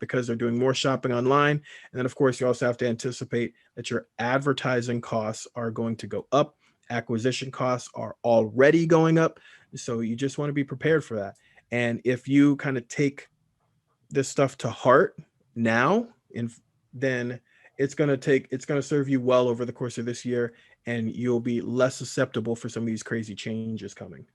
because they're doing more shopping online. And then, of course, you also have to anticipate that your advertising costs are going to go up. Acquisition costs are already going up. So you just want to be prepared for that. And if you kind of take this stuff to heart now, and then it's going to serve you well over the course of this year, and you'll be less susceptible for some of these crazy changes coming.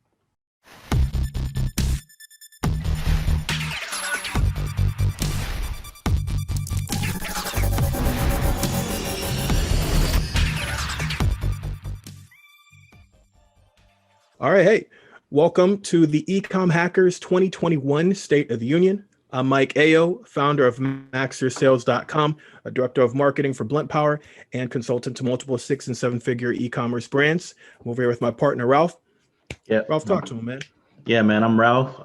All right, hey, welcome to the eCom Hackers 2021 State of the Union. I'm Mike Ayo, founder of MaxYourSales.com, a director of marketing for Blunt Power, and consultant to multiple 6- and 7-figure e-commerce brands. I'm over here with my partner, Ralph. Yeah, Ralph, talk to him, man. Yeah, man, I'm Ralph,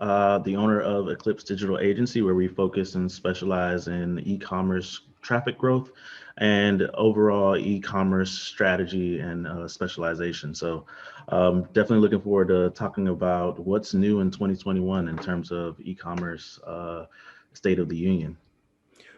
the owner of Eclipse Digital Agency, where we focus and specialize in e-commerce traffic growth and overall e-commerce strategy and specialization. So definitely looking forward to talking about what's new in 2021 in terms of e-commerce state of the union.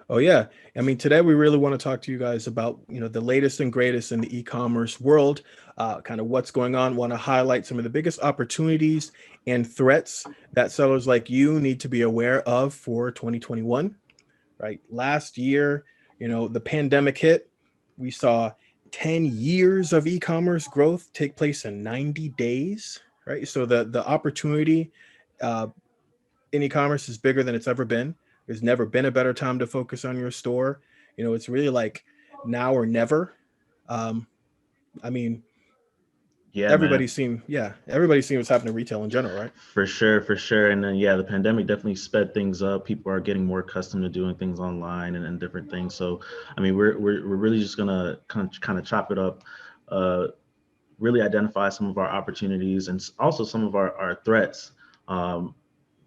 Oh yeah, I mean, today we really want to talk to you guys about, the latest and greatest in the e-commerce world, kind of what's going on. Want to highlight some of the biggest opportunities and threats that sellers like you need to be aware of for 2021. Right, last year, the pandemic hit. We saw 10 years of e-commerce growth take place in 90 days. Right, so the opportunity in e-commerce is bigger than it's ever been. There's never been a better time to focus on your store. It's really like now or never. I mean, Yeah, man. everybody's seen what's happening to retail in general, right? For sure, for sure. And then, yeah, the pandemic definitely sped things up. People are getting more accustomed to doing things online and different things. So, I mean, we're really just gonna kind of chop it up, uh, really identify some of our opportunities and also some of our threats um,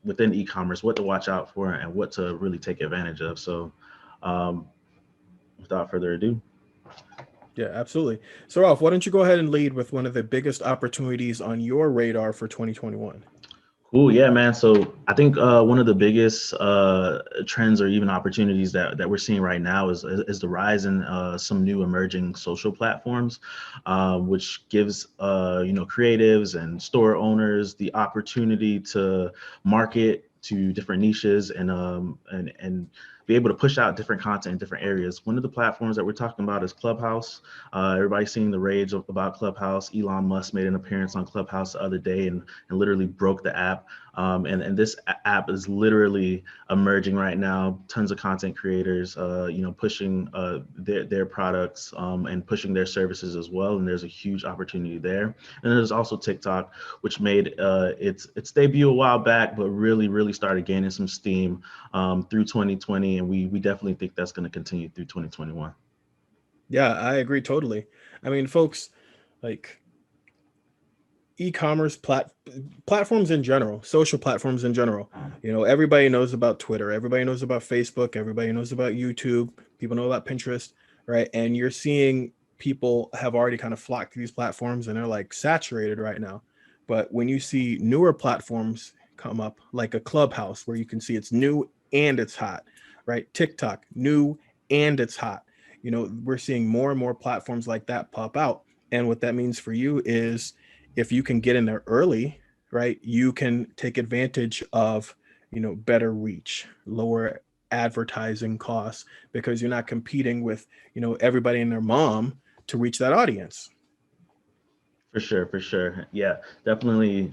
within e-commerce, what to watch out for and what to really take advantage of. So, um, without further ado. Yeah, absolutely. So, Ralph, why don't you go ahead and lead with one of the biggest opportunities on your radar for 2021? Cool, yeah, man. So I think one of the biggest trends or even opportunities that we're seeing right now is the rise in some new emerging social platforms, which gives creatives and store owners the opportunity to market to different niches and be able to push out different content in different areas. One of the platforms that we're talking about is Clubhouse. Everybody's seeing the rage about Clubhouse. Elon Musk made an appearance on Clubhouse the other day and literally broke the app. And this app is literally emerging right now. Tons of content creators, pushing their products and pushing their services as well. And there's a huge opportunity there. And there's also TikTok, which made its debut a while back, but really started gaining some steam through 2020. And we definitely think that's going to continue through 2021. Yeah, I agree totally. I mean, folks, like e-commerce platforms in general, social platforms in general. Everybody knows about Twitter, everybody knows about Facebook, everybody knows about YouTube, people know about Pinterest, right? And you're seeing people have already kind of flocked to these platforms and they're like saturated right now. But when you see newer platforms come up, like a Clubhouse, where you can see it's new and it's hot, right? TikTok, new and it's hot. We're seeing more and more platforms like that pop out. And what that means for you is, if you can get in there early, right, you can take advantage of, better reach, lower advertising costs, because you're not competing with, everybody and their mom to reach that audience. For sure, for sure. Yeah, definitely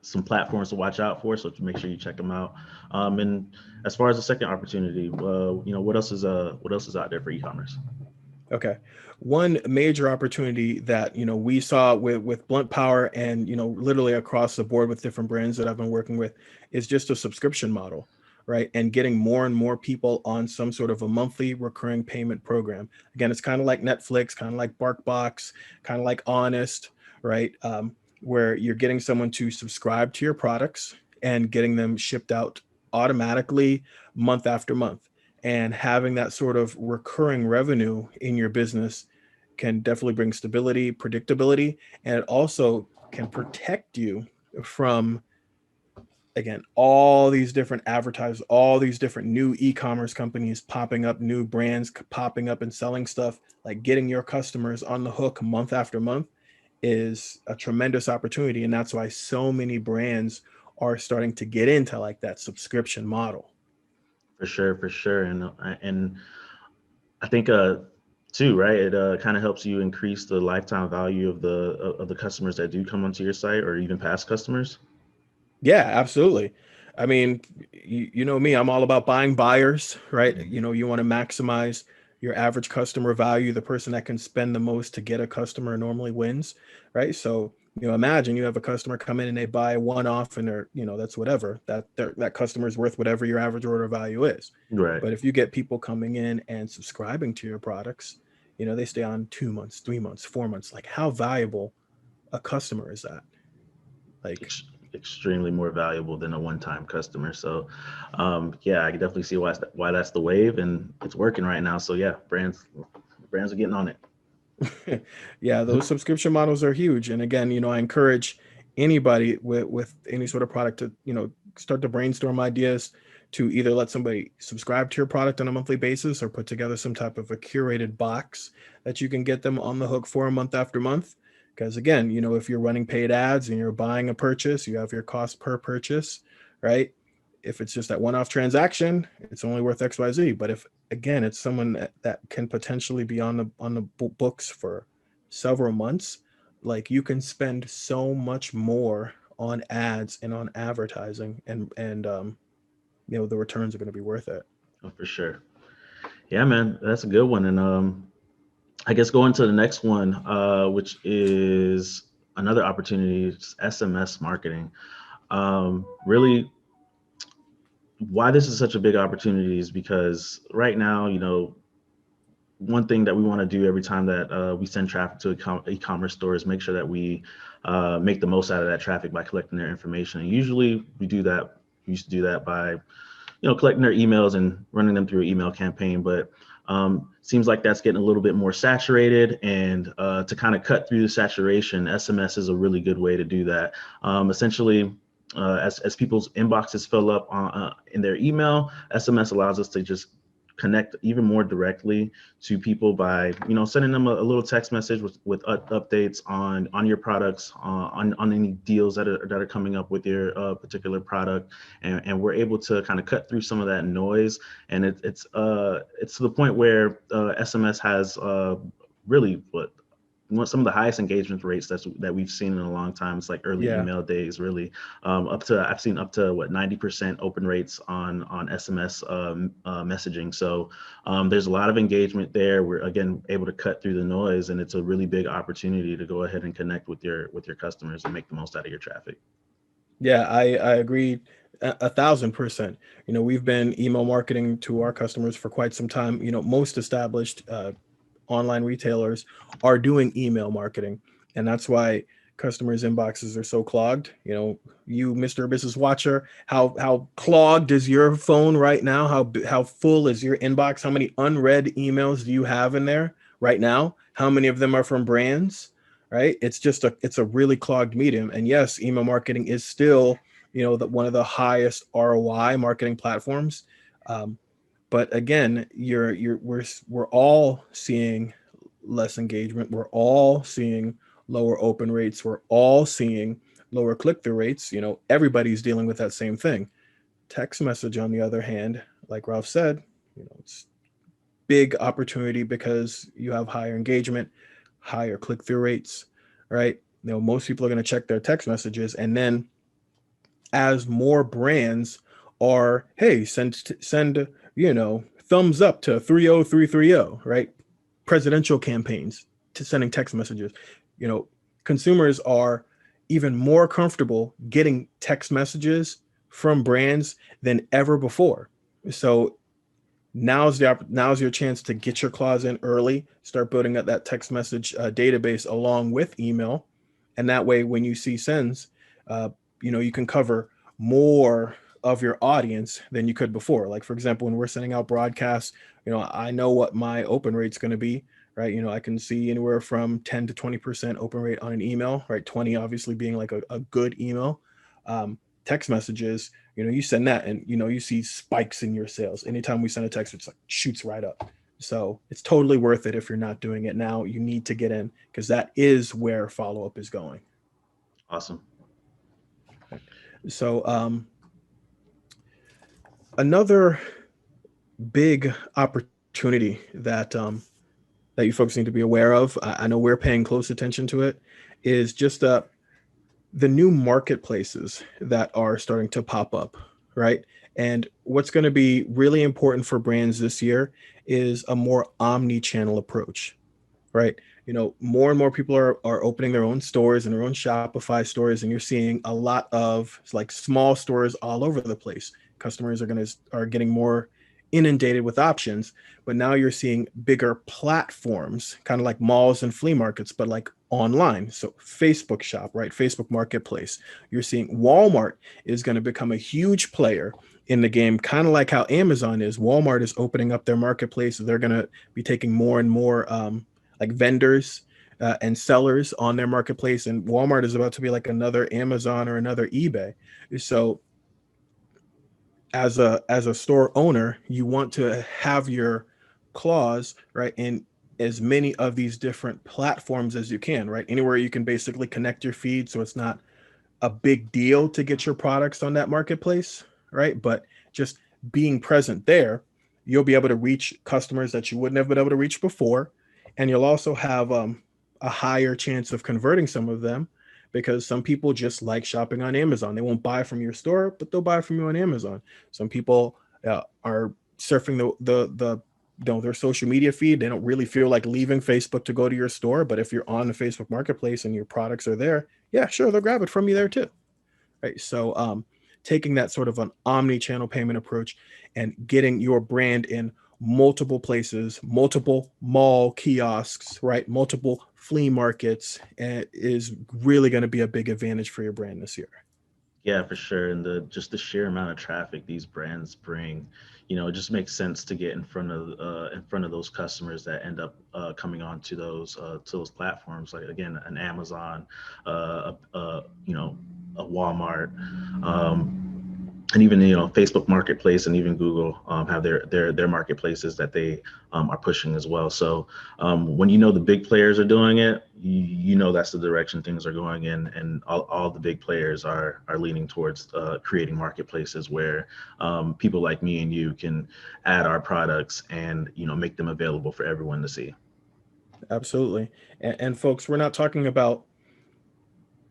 some platforms to watch out for. So to make sure you check them out. And as far as the second opportunity, what else is out there for e-commerce? Okay. One major opportunity that, we saw with Blunt Power and, literally across the board with different brands that I've been working with, is just a subscription model, right? And getting more and more people on some sort of a monthly recurring payment program. Again, it's kind of like Netflix, kind of like BarkBox, kind of like Honest, right? Where you're getting someone to subscribe to your products and getting them shipped out automatically month after month. And having that sort of recurring revenue in your business can definitely bring stability, predictability, and it also can protect you from again, all these different advertisers, all these different new e-commerce companies popping up, new brands popping up and selling stuff, like getting your customers on the hook month after month is a tremendous opportunity. And that's why so many brands are starting to get into like that subscription model. For sure, for sure. And I think too, right? It kind of helps you increase the lifetime value of the customers that do come onto your site, or even past customers. Yeah, absolutely. I mean, you know me, I'm all about buying buyers, right? Mhm. You know, you want to maximize your average customer value. The person that can spend the most to get a customer normally wins, right? So, you know, imagine you have a customer come in and they buy one off and they're, you know, that's whatever. That customer is worth whatever your average order value is. Right. But if you get people coming in and subscribing to your products, you know, they stay on 2 months, 3 months, 4 months. Like how valuable a customer is that? Like, Extremely more valuable than a one-time customer. So, yeah, I can definitely see why that's the wave, and it's working right now. So yeah, brands are getting on it. yeah, those subscription models are huge. And again, you know, I encourage anybody with any sort of product to, you know, start to brainstorm ideas to either let somebody subscribe to your product on a monthly basis or put together some type of a curated box that you can get them on the hook for a month after month. Because again, you know, if you're running paid ads and you're buying a purchase, you have your cost per purchase, right? If it's just that one-off transaction, it's only worth XYZ. But if again, it's someone that can potentially be on the books for several months, like you can spend so much more on ads and on advertising, and you know the returns are going to be worth it. Oh, for sure. Yeah, man, that's a good one. And I guess going to the next one, which is another opportunity, is SMS marketing. Really, why this is such a big opportunity is because right now, one thing that we want to do every time that we send traffic to e-commerce stores, make sure that we make the most out of that traffic by collecting their information. And usually we do that. We used to do that by, collecting their emails and running them through an email campaign. But seems like that's getting a little bit more saturated. And to kind of cut through the saturation, SMS is a really good way to do that. Essentially, as people's inboxes fill up in their email, SMS allows us to just connect even more directly to people by sending them a little text message with updates on your products, on any deals that are coming up with your particular product, and we're able to kind of cut through some of that noise. And it's to the point where SMS has really some of the highest engagement rates that we've seen in a long time. It's like early Yeah, email days, really. I've seen up to 90% open rates on SMS messaging. So there's a lot of engagement there. We're again able to cut through the noise, and it's a really big opportunity to go ahead and connect with your customers and make the most out of your traffic. yeah, I agree 1,000%. You know, we've been email marketing to our customers for quite some time. You know, most established online retailers are doing email marketing, and that's why customers' inboxes are so clogged. You know, you, Mr. Business Watcher, how clogged is your phone right now? How full is your inbox? How many unread emails do you have in there right now? How many of them are from brands? Right? It's a really clogged medium. And yes, email marketing is still, you know, one of the highest ROI marketing platforms. Um, but again, we're all seeing less engagement. We're all seeing lower open rates. We're all seeing lower click-through rates. You know, everybody's dealing with that same thing. Text message, on the other hand, like Ralph said, you know, it's big opportunity because you have higher engagement, higher click-through rates, right? You know, most people are going to check their text messages, and then as more brands are, hey, send you know, thumbs up to 30330, right? Presidential campaigns to sending text messages. You know, consumers are even more comfortable getting text messages from brands than ever before. So now's your chance to get your clause in early, start building up that text message database along with email, and that way when you see sends, uh, you know, you can cover more of your audience than you could before. Like for example, when we're sending out broadcasts, you know, I know what my open rate's going to be, right? You know, I can see anywhere from 10 to 20% open rate on an email, right? 20 obviously being like a good email. text messages, you send that and, you see spikes in your sales. Anytime we send a text, it's like shoots right up. So it's totally worth it. If you're not doing it now, you need to get in, because that is where follow-up is going. Awesome. So another big opportunity that you folks need to be aware of, I know we're paying close attention to it, is just the new marketplaces that are starting to pop up, right? And what's going to be really important for brands this year is a more omni-channel approach, right? More and more people are opening their own stores and their own Shopify stores, and you're seeing a lot of like small stores all over the place. Customers are getting more inundated with options, but now you're seeing bigger platforms, kind of like malls and flea markets, but like online. So Facebook Shop, right? Facebook Marketplace. You're seeing Walmart is going to become a huge player in the game, kind of like how Amazon is. Walmart is opening up their marketplace. They're going to be taking more and more like vendors and sellers on their marketplace, and Walmart is about to be like another Amazon or another eBay. So as a store owner, you want to have your claws right in as many of these different platforms as you can, right? Anywhere you can basically connect your feed, so it's not a big deal to get your products on that marketplace, right? But just being present there, you'll be able to reach customers that you wouldn't have been able to reach before, and you'll also have a higher chance of converting some of them, because some people just like shopping on Amazon. They won't buy from your store, but they'll buy from you on Amazon. Some people are surfing their social media feed. They don't really feel like leaving Facebook to go to your store, but if you're on the Facebook Marketplace and your products are there, yeah, sure, they'll grab it from you there too, right? So taking that sort of an omni-channel payment approach and getting your brand in multiple places, multiple mall kiosks, right, multiple flea markets, is really going to be a big advantage for your brand this year. Yeah, for sure. And the sheer amount of traffic these brands bring, it just makes sense to get in front of those customers that end up coming on to those platforms. Like again, an Amazon, a Walmart, and even Facebook Marketplace and even Google have their marketplaces that they are pushing as well. So when the big players are doing it, that's the direction things are going in, and all the big players are leaning towards creating marketplaces where people like me and you can add our products and make them available for everyone to see. Absolutely. And folks, we're not talking about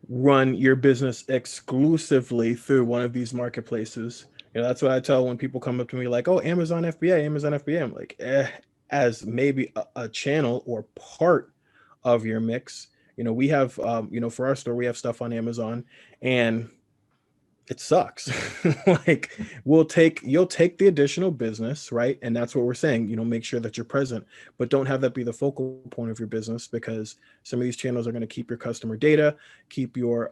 run your business exclusively through one of these marketplaces. That's what I tell when people come up to me like, "Oh, Amazon FBA, Amazon FBA." I'm like, as maybe a channel or part of your mix. We have, for our store, we have stuff on Amazon, and it sucks. Like, you'll take the additional business, right? And that's what we're saying, make sure that you're present, but don't have that be the focal point of your business, because some of these channels are going to keep your customer data, keep your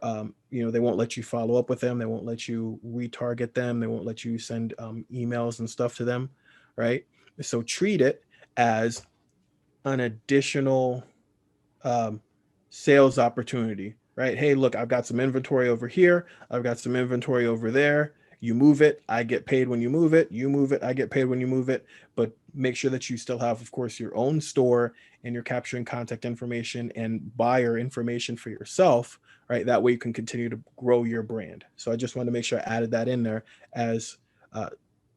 they won't let you follow up with them, they won't let you retarget them, they won't let you send emails and stuff to them, right? So treat it as an additional um, sales opportunity, right? Hey, look, I've got some inventory over here. I've got some inventory over there. You move it, I get paid when you move it. You move it, I get paid when you move it. But make sure that you still have, of course, your own store, and you're capturing contact information and buyer information for yourself, right? That way you can continue to grow your brand. So I just wanted to make sure I added that in there as uh,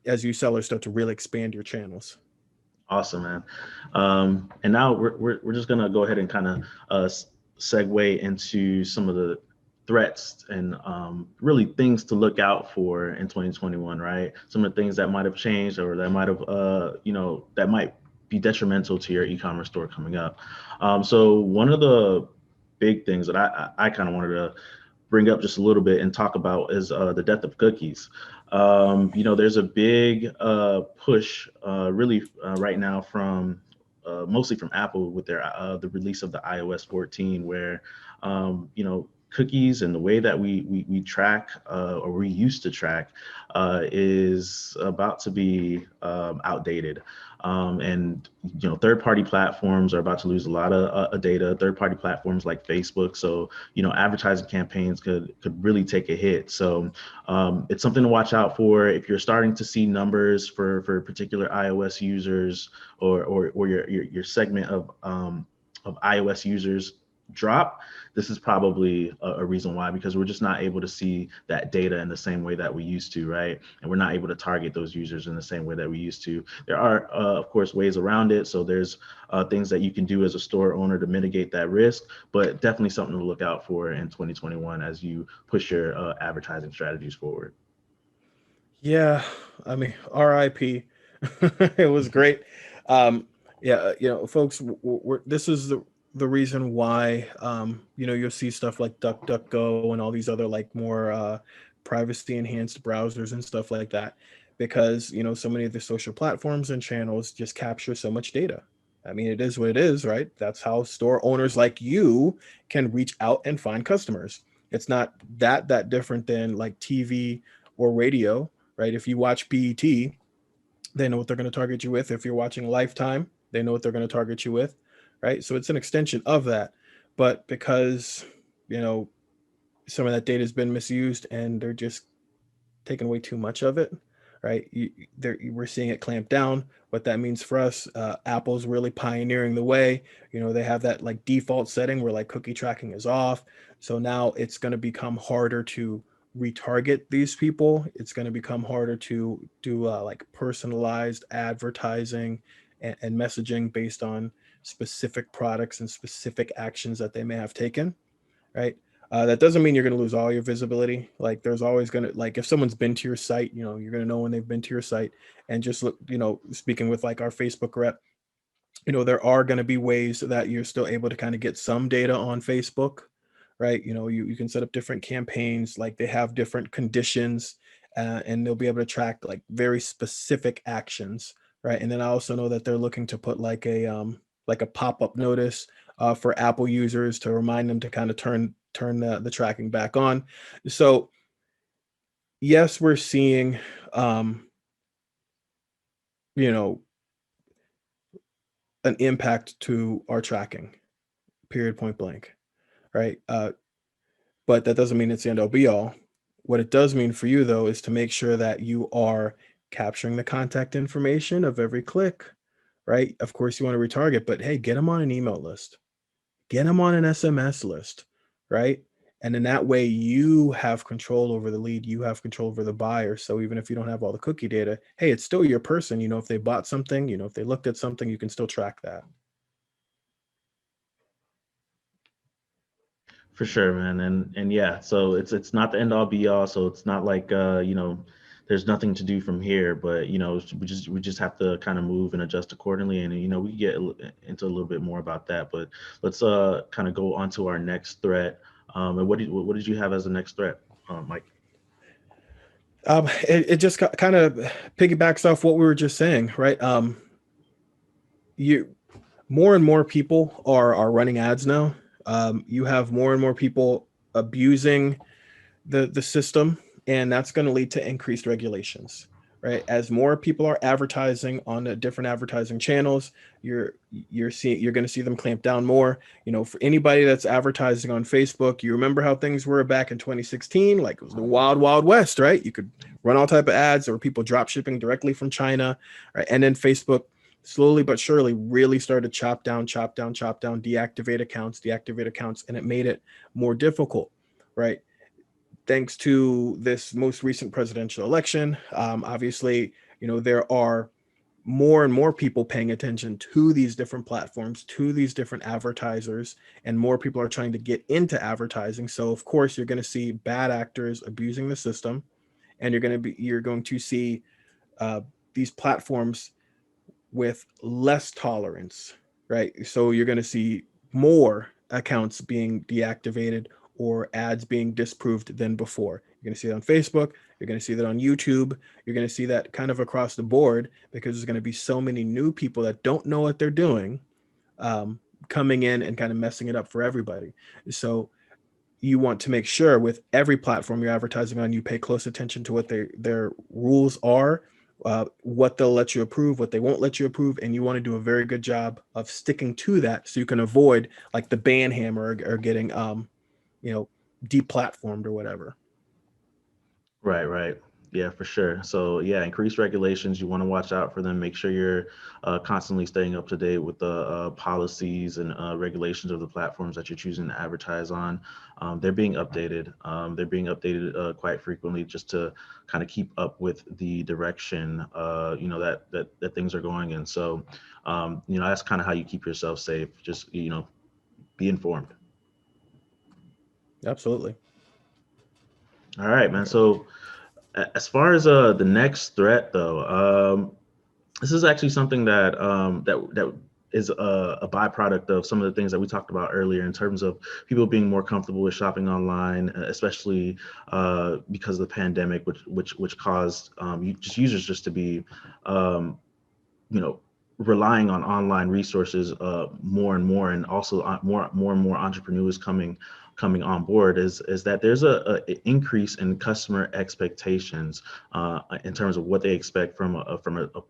as you sellers start to really expand your channels. Awesome, man. And now we're just gonna go ahead and kind of segue into some of the threats and really things to look out for in 2021, right? Some of the things that might have changed or that might have, that might be detrimental to your e-commerce store coming up. So one of the big things that I kind of wanted to bring up just a little bit and talk about is the death of cookies. There's a big push really right now from mostly from Apple with their the release of the iOS 14, where cookies and the way that we track or we used to track is about to be outdated. And third-party platforms are about to lose a lot of data. Third-party platforms like Facebook, so advertising campaigns could really take a hit. So it's something to watch out for if you're starting to see numbers for particular iOS users or your segment of iOS users drop. This is probably a reason why, because we're just not able to see that data in the same way that we used to, right? And we're not able to target those users in the same way that we used to. There are, of course, ways around it. So there's things that you can do as a store owner to mitigate that risk, but definitely something to look out for in 2021 as you push your advertising strategies forward. Yeah, I mean, RIP. It was great. Yeah, folks, this is the reason why you'll see stuff like DuckDuckGo and all these other like more privacy enhanced browsers and stuff like that, because so many of the social platforms and channels just capture so much data. I mean, it is what it is, right? That's how store owners like you can reach out and find customers. It's not that different than like TV or radio, right? If you watch BET, they know what they're going to target you with. If you're watching Lifetime, they know what they're going to target you with, right? So it's an extension of that. But because, you know, some of that data has been misused and they're just taking away too much of it, right? We're seeing it clamp down. What that means for us, Apple's really pioneering the way. They have that like default setting where like cookie tracking is off. So now it's going to become harder to retarget these people. It's going to become harder to do like personalized advertising and messaging based on specific products and specific actions that they may have taken, right? That doesn't mean you're going to lose all your visibility. Like there's always going to, like if someone's been to your site, you're going to know when they've been to your site. And just look, speaking with like our Facebook rep, there are going to be ways that you're still able to kind of get some data on Facebook, right? You can set up different campaigns, like they have different conditions, and they'll be able to track like very specific actions, right? And then I also know that they're looking to put like a pop-up notice for Apple users to remind them to kind of turn the tracking back on. So yes, we're seeing you know an impact to our tracking, period, point blank, right? But that doesn't mean it's the end all be all. What it does mean for you, though, is to make sure that you are capturing the contact information of every click, right? Of course, you want to retarget, but hey, get them on an email list, get them on an SMS list, right? And in that way, you have control over the lead, you have control over the buyer. So even if you don't have all the cookie data, hey, it's still your person. If they bought something, if they looked at something, you can still track that. For sure, man. And yeah, so it's not the end all be all. So it's not like there's nothing to do from here, but we just have to kind of move and adjust accordingly. And we can get into a little bit more about that, but let's kind of go on to our next threat. And what did you have as the next threat, Mike? It just kind of piggybacks off what we were just saying, right? You More and more people are running ads now. You have more and more people abusing the system, and that's going to lead to increased regulations, right? As more people are advertising on the different advertising channels, you're going to see them clamp down more. For anybody that's advertising on Facebook, you remember how things were back in 2016, like it was the wild west, right? You could run all type of ads. There were people drop shipping directly from China, right? And then Facebook slowly but surely really started to chop down, deactivate accounts, and it made it more difficult, right? Thanks to this most recent presidential election, obviously, there are more and more people paying attention to these different platforms, to these different advertisers, and more people are trying to get into advertising. So, of course, you're going to see bad actors abusing the system, and you're going to see uh, these platforms with less tolerance, right? So you're going to see more accounts being deactivated or ads being disproved than before. You're going to see it on Facebook. You're going to see that on YouTube. You're going to see that kind of across the board because there's going to be so many new people that don't know what they're doing, coming in and kind of messing it up for everybody. So you want to make sure with every platform you're advertising on, you pay close attention to what their rules are, what they'll let you approve, what they won't let you approve, and you want to do a very good job of sticking to that so you can avoid like the ban hammer or getting you know, deplatformed or whatever. Right, right. Yeah, for sure. So yeah, increased regulations. You want to watch out for them. Make sure you're constantly staying up to date with the policies and regulations of the platforms that you're choosing to advertise on. They're being updated. They're being updated quite frequently just to kind of keep up with the direction, that things are going in. So, that's kind of how you keep yourself safe. Just be informed. Absolutely. All right, man. Okay. So as far as the next threat, though, this is actually something that is a byproduct of some of the things that we talked about earlier in terms of people being more comfortable with shopping online, especially because of the pandemic, which caused users just to be um, you know relying on online resources more and more, and also more and more entrepreneurs coming on board, is that there's a increase in customer expectations in terms of what they expect from a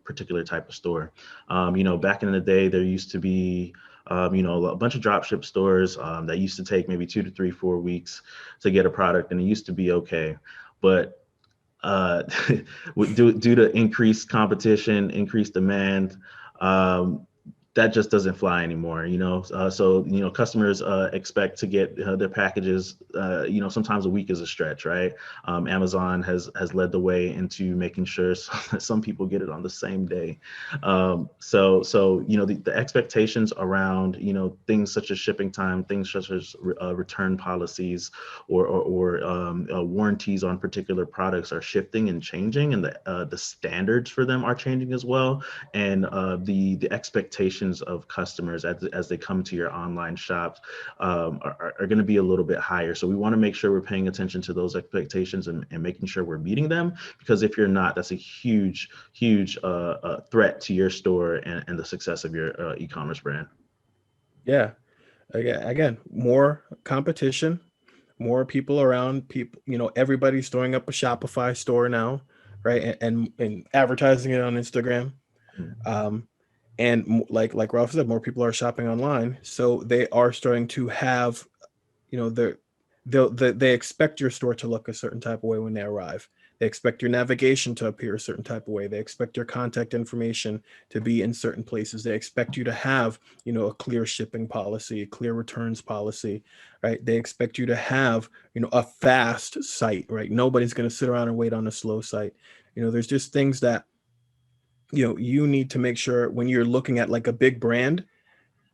particular type of store. Back in the day, there used to be a bunch of dropship stores that used to take maybe 2 to 3, 4 weeks to get a product, and it used to be okay. But uh, due to increased competition, increased demand, um, that just doesn't fly anymore. So customers expect to get their packages. Sometimes a week is a stretch, right? Amazon has led the way into making sure some people get it on the same day. So the expectations around things such as shipping time, things such as return policies, or warranties on particular products are shifting and changing, and the standards for them are changing as well, and the expectations of customers as they come to your online shops are going to be a little bit higher. So we want to make sure we're paying attention to those expectations and making sure we're meeting them, because if you're not, that's a huge threat to your store and the success of your e-commerce brand. Yeah. Again, more competition, more people around. People, everybody's throwing up a Shopify store now, right? And advertising it on Instagram. Um, and like Ralph said, more people are shopping online, so they are starting to have, they're they expect your store to look a certain type of way when they arrive. They expect your navigation to appear a certain type of way. They expect your contact information to be in certain places. They expect you to have, a clear shipping policy, a clear returns policy, right? They expect you to have, a fast site, right? Nobody's going to sit around and wait on a slow site. There's just things that, you need to make sure when you're looking at like a big brand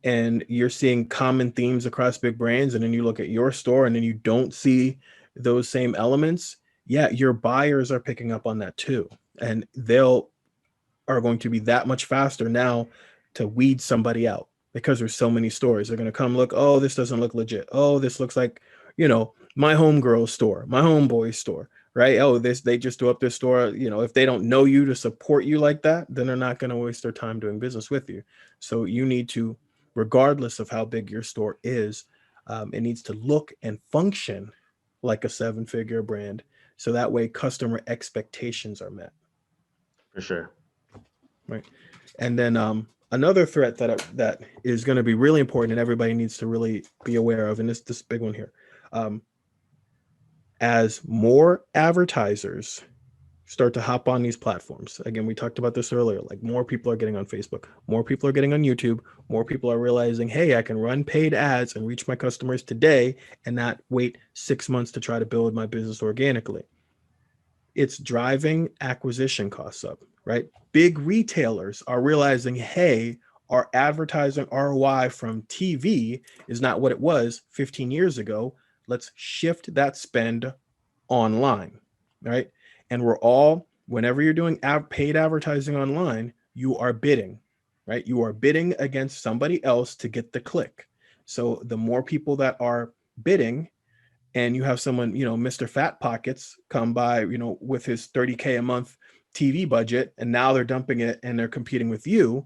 and you're seeing common themes across big brands, and then you look at your store and then you don't see those same elements. Yeah, your buyers are picking up on that too, and they'll are going to be that much faster now to weed somebody out, because there's so many stores. They're going to come look, oh, this doesn't look legit, oh, this looks like, my homegirl store, my homeboy store, right? Oh, this, they just do up this store. If they don't know you to support you like that, then they're not going to waste their time doing business with you. So you need to, regardless of how big your store is, it needs to look and function like a seven-figure brand, so that way customer expectations are met. For sure. Right. And then another threat that is going to be really important and everybody needs to really be aware of, and this big one here, um, as more advertisers start to hop on these platforms. Again, we talked about this earlier. Like, more people are getting on Facebook, more people are getting on YouTube, more people are realizing, hey, I can run paid ads and reach my customers today and not wait 6 months to try to build my business organically. It's driving acquisition costs up, right? Big retailers are realizing, hey, our advertising ROI from TV is not what it was 15 years ago. Let's shift that spend online, right? And we're all, whenever you're doing paid advertising online, you are bidding, right? You are bidding against somebody else to get the click. So the more people that are bidding, and you have someone, Mr. Fat Pockets come by, with his 30K a month TV budget, and now they're dumping it and they're competing with you,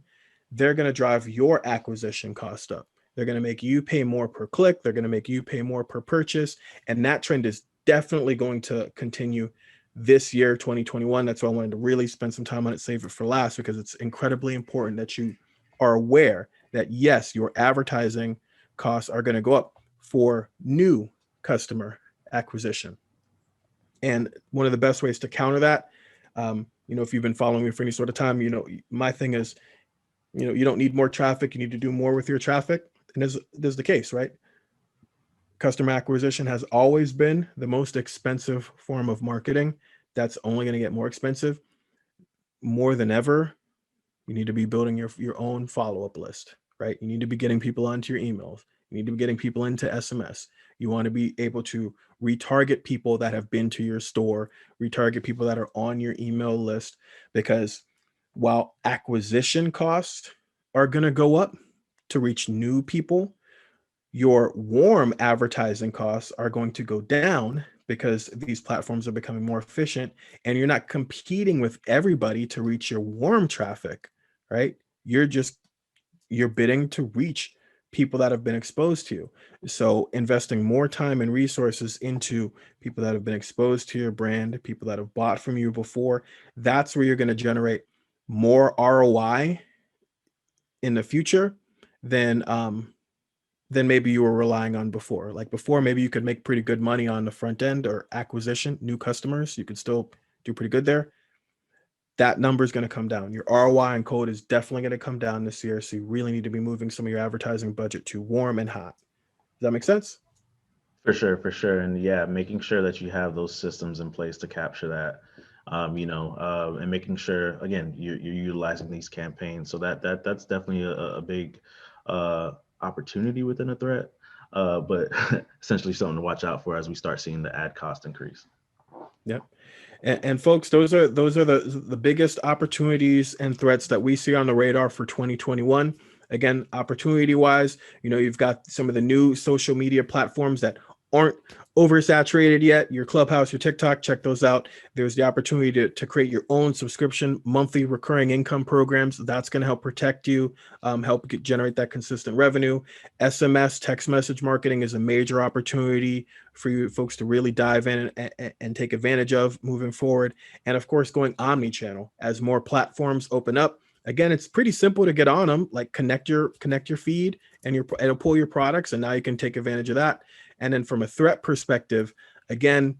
they're going to drive your acquisition cost up. They're going to make you pay more per click. They're going to make you pay more per purchase. And that trend is definitely going to continue this year, 2021. That's why I wanted to really spend some time on it, save it for last, because it's incredibly important that you are aware that yes, your advertising costs are going to go up for new customer acquisition. And one of the best ways to counter that, if you've been following me for any sort of time, my thing is, you don't need more traffic. You need to do more with your traffic. And there's the case, right? Customer acquisition has always been the most expensive form of marketing. That's only going to get more expensive. More than ever, you need to be building your own follow-up list, right? You need to be getting people onto your emails. You need to be getting people into SMS. You want to be able to retarget people that have been to your store, retarget people that are on your email list, because while acquisition costs are going to go up to reach new people, your warm advertising costs are going to go down because these platforms are becoming more efficient, and you're not competing with everybody to reach your warm traffic, right? You're bidding to reach people that have been exposed to you. So investing more time and resources into people that have been exposed to your brand, people that have bought from you before, that's where you're going to generate more ROI in the future than maybe you were relying on before. Like before, maybe you could make pretty good money on the front end or acquisition, new customers. You could still do pretty good there. That number is going to come down. Your ROI and code is definitely going to come down this year. So you really need to be moving some of your advertising budget to warm and hot. Does that make sense? For sure. And yeah, making sure that you have those systems in place to capture that, and making sure, again, you're utilizing these campaigns. So that's definitely a big opportunity within a threat, but essentially something to watch out for as we start seeing the ad cost increase. Yep. And folks, those are the biggest opportunities and threats that we see on the radar for 2021. Again, opportunity wise, you've got some of the new social media platforms that aren't oversaturated yet. Your Clubhouse, your TikTok, check those out. There's the opportunity to create your own subscription, monthly recurring income programs. That's going to help protect you, generate that consistent revenue. SMS, text message marketing is a major opportunity for you folks to really dive in and take advantage of moving forward. And of course, going omni-channel as more platforms open up. Again, it's pretty simple to get on them, like connect your feed and it'll pull your products, and now you can take advantage of that. And then from a threat perspective, again,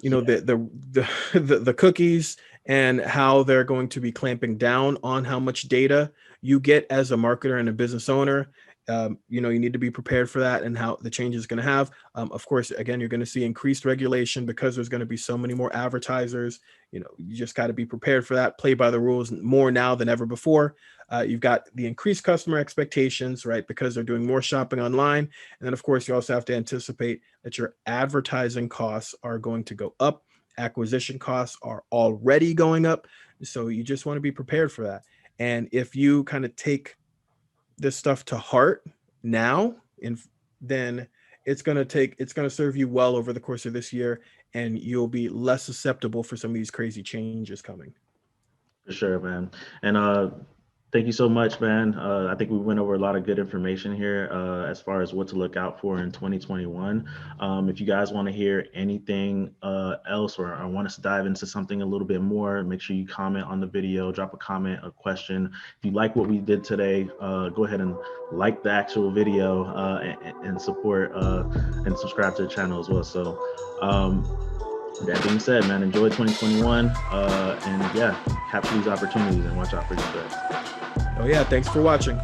the cookies and how they're going to be clamping down on how much data you get as a marketer and a business owner. You need to be prepared for that and how the change is going to have. Of course, again, you're going to see increased regulation because there's going to be so many more advertisers. You just got to be prepared for that, play by the rules more now than ever before. You've got the increased customer expectations, right? Because they're doing more shopping online. And then of course, you also have to anticipate that your advertising costs are going to go up. Acquisition costs are already going up. So you just want to be prepared for that. And if you kind of take this stuff to heart now, and then it's going to serve you well over the course of this year, and you'll be less susceptible for some of these crazy changes coming. For sure, man. And thank you so much, man. I think we went over a lot of good information here as far as what to look out for in 2021. If you guys want to hear anything else or want us to dive into something a little bit more, make sure you comment on the video, drop a comment, a question. If you like what we did today, go ahead and like the actual video and support and subscribe to the channel as well. So that being said, man, enjoy 2021 and yeah, capture these opportunities and watch out for these threats. Oh yeah, thanks for watching.